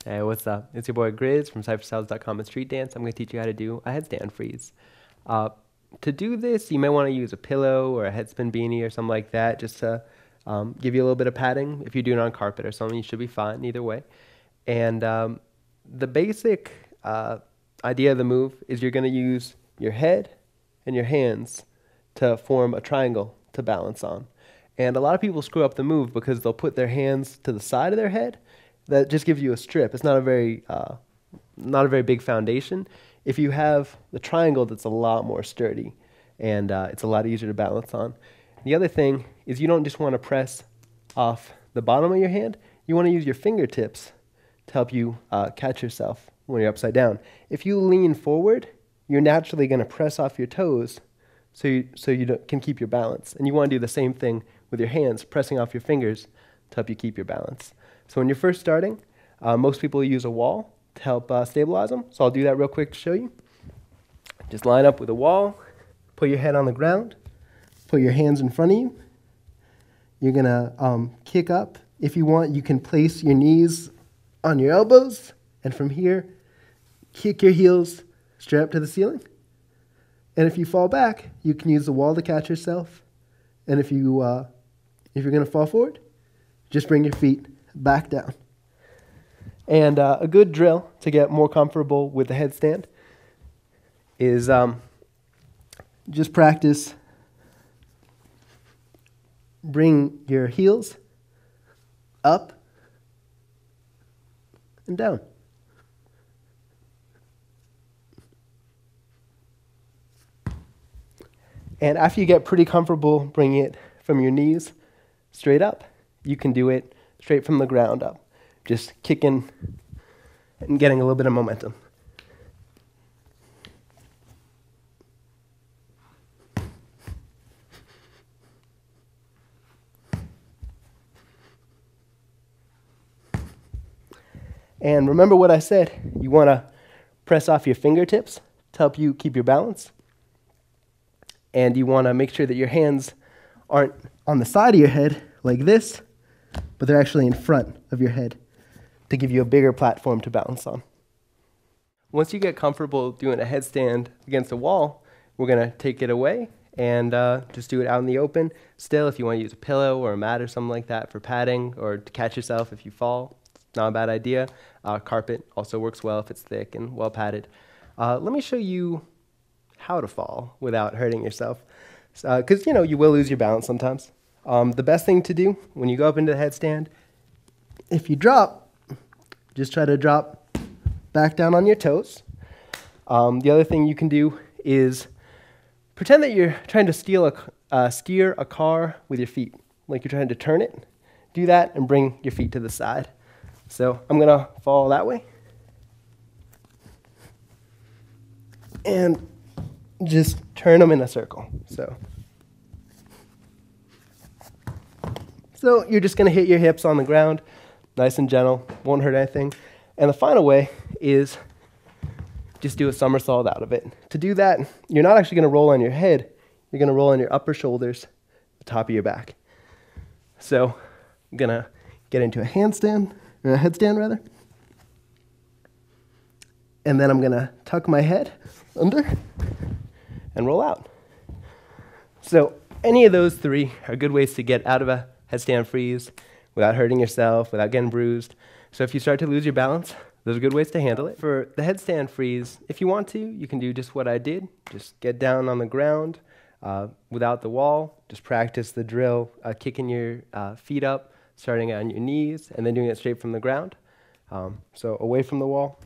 Hey, what's up? It's your boy Grizz from cypherstyles.com and Street Dance. I'm going to teach you how to do a headstand freeze. To do this, you may want to use a pillow or a headspin beanie or something like that just to give you a little bit of padding. If you do it on carpet or something, you should be fine either way. And the basic idea of the move is you're going to use your head and your hands to form a triangle to balance on. And a lot of people screw up the move because they'll put their hands to the side of their head. That just gives you a strip. It's not a very big foundation. If you have the triangle, that's a lot more sturdy, and it's a lot easier to balance on. The other thing is you don't just want to press off the bottom of your hand. You want to use your fingertips to help you catch yourself when you're upside down. If you lean forward, you're naturally going to press off your toes so you can keep your balance. And you want to do the same thing with your hands, pressing off your fingers to help you keep your balance. So when you're first starting, most people use a wall to help stabilize them. So I'll do that real quick to show you. Just line up with a wall, put your head on the ground, put your hands in front of you. You're going to kick up. If you want, you can place your knees on your elbows, and from here, kick your heels straight up to the ceiling. And if you fall back, you can use the wall to catch yourself. And if you're going to fall forward, just bring your feet back down. And a good drill to get more comfortable with the headstand is just practice. Bring your heels up and down. And after you get pretty comfortable bringing it from your knees straight up, you can do it straight from the ground up, just kicking and getting a little bit of momentum. And remember what I said, you want to press off your fingertips to help you keep your balance. And you want to make sure that your hands aren't on the side of your head like this, but they're actually in front of your head to give you a bigger platform to balance on. Once you get comfortable doing a headstand against a wall, we're going to take it away and just do it out in the open. Still, if you want to use a pillow or a mat or something like that for padding or to catch yourself if you fall, it's not a bad idea. Carpet also works well if it's thick and well padded. Let me show you how to fall without hurting yourself, because you will lose your balance sometimes. The best thing to do when you go up into the headstand, if you drop, just try to drop back down on your toes. The other thing you can do is pretend that you're trying to steer a car with your feet, like you're trying to turn it. Do that and bring your feet to the side. So I'm going to fall that way. And just turn them in a circle. So you're just going to hit your hips on the ground, nice and gentle, won't hurt anything. And the final way is just do a somersault out of it. To do that, you're not actually going to roll on your head. You're going to roll on your upper shoulders, the top of your back. So I'm going to get into a headstand rather. And then I'm going to tuck my head under and roll out. So any of those three are good ways to get out of a headstand freeze without hurting yourself, without getting bruised. So if you start to lose your balance, those are good ways to handle it. For the headstand freeze, if you want to, you can do just what I did. Just get down on the ground without the wall. Just practice the drill, kicking your feet up, starting on your knees, and then doing it straight from the ground. So away from the wall.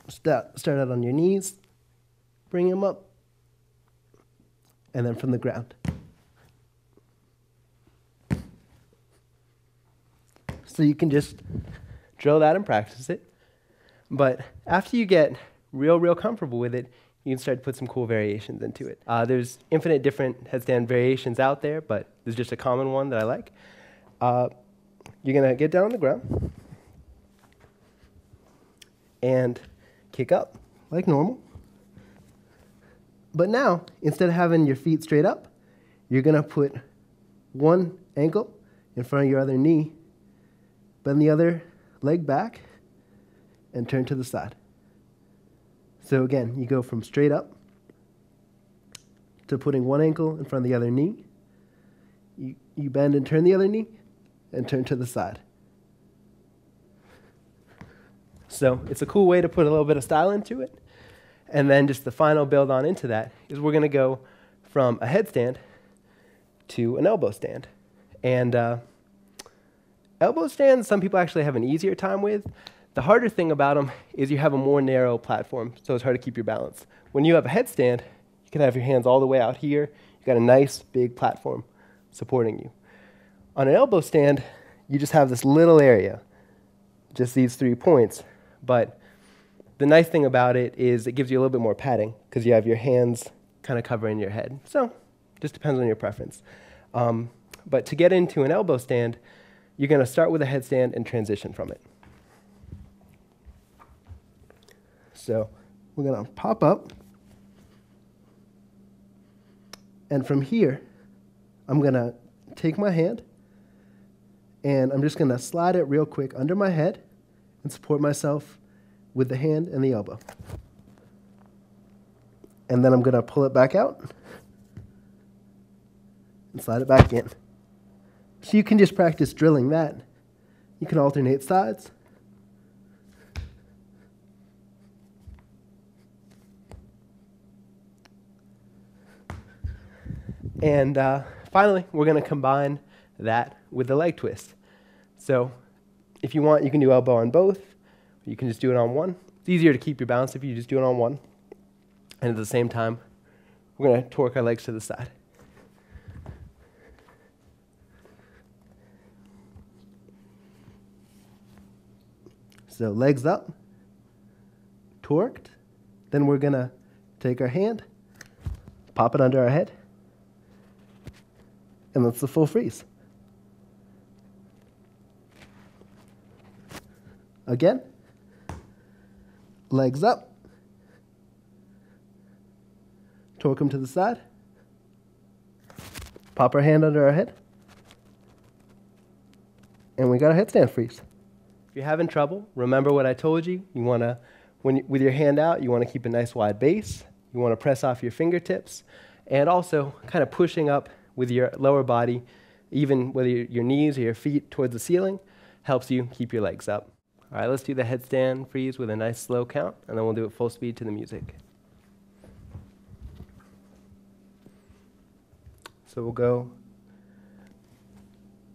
Start out on your knees, bring them up, and then from the ground. So you can just drill that and practice it. But after you get real comfortable with it, you can start to put some cool variations into it. There's infinite different headstand variations out there, but there's just a common one that I like. You're going to get down on the ground and kick up like normal. But now, instead of having your feet straight up, you're going to put one ankle in front of your other knee bend the other leg back, and turn to the side. So again, you go from straight up to putting one ankle in front of the other knee. You bend and turn the other knee, and turn to the side. So it's a cool way to put a little bit of style into it. And then just the final build on into that is we're going to go from a headstand to an elbow stand. And elbow stands, some people actually have an easier time with. The harder thing about them is you have a more narrow platform, so it's hard to keep your balance. When you have a headstand, you can have your hands all the way out here. You've got a nice big platform supporting you. On an elbow stand, you just have this little area, just these 3 points. But the nice thing about it is it gives you a little bit more padding because you have your hands kind of covering your head. So it just depends on your preference. But to get into an elbow stand, you're going to start with a headstand and transition from it. So we're going to pop up. And from here, I'm going to take my hand, and I'm just going to slide it real quick under my head and support myself with the hand and the elbow. And then I'm going to pull it back out and slide it back in. So you can just practice drilling that. You can alternate sides. And finally, we're going to combine that with the leg twist. So if you want, you can do elbow on both. You can just do it on one. It's easier to keep your balance if you just do it on one. And at the same time, we're going to torque our legs to the side. So legs up, torqued. Then we're going to take our hand, pop it under our head, and that's the full freeze. Again, legs up, torque them to the side, pop our hand under our head, and we got a headstand freeze. If you're having trouble, remember what I told you. You want to, with your hand out, you want to keep a nice wide base. You want to press off your fingertips, and also kind of pushing up with your lower body, even whether your knees or your feet towards the ceiling, helps you keep your legs up. All right, let's do the headstand freeze with a nice slow count, and then we'll do it full speed to the music. So we'll go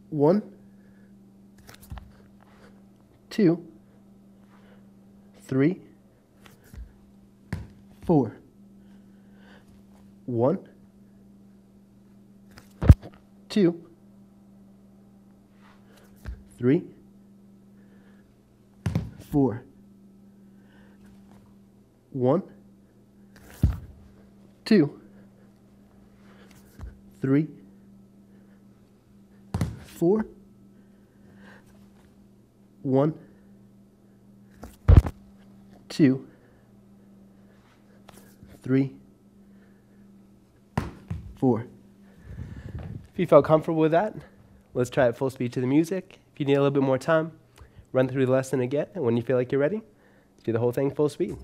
1, 2, 3, 4. 1, 2, 3, 4. 1, 2, 3, 4. 1, 2, 3, 4. If you felt comfortable with that, let's try it full speed to the music. If you need a little bit more time, run through the lesson again, and when you feel like you're ready, do the whole thing full speed.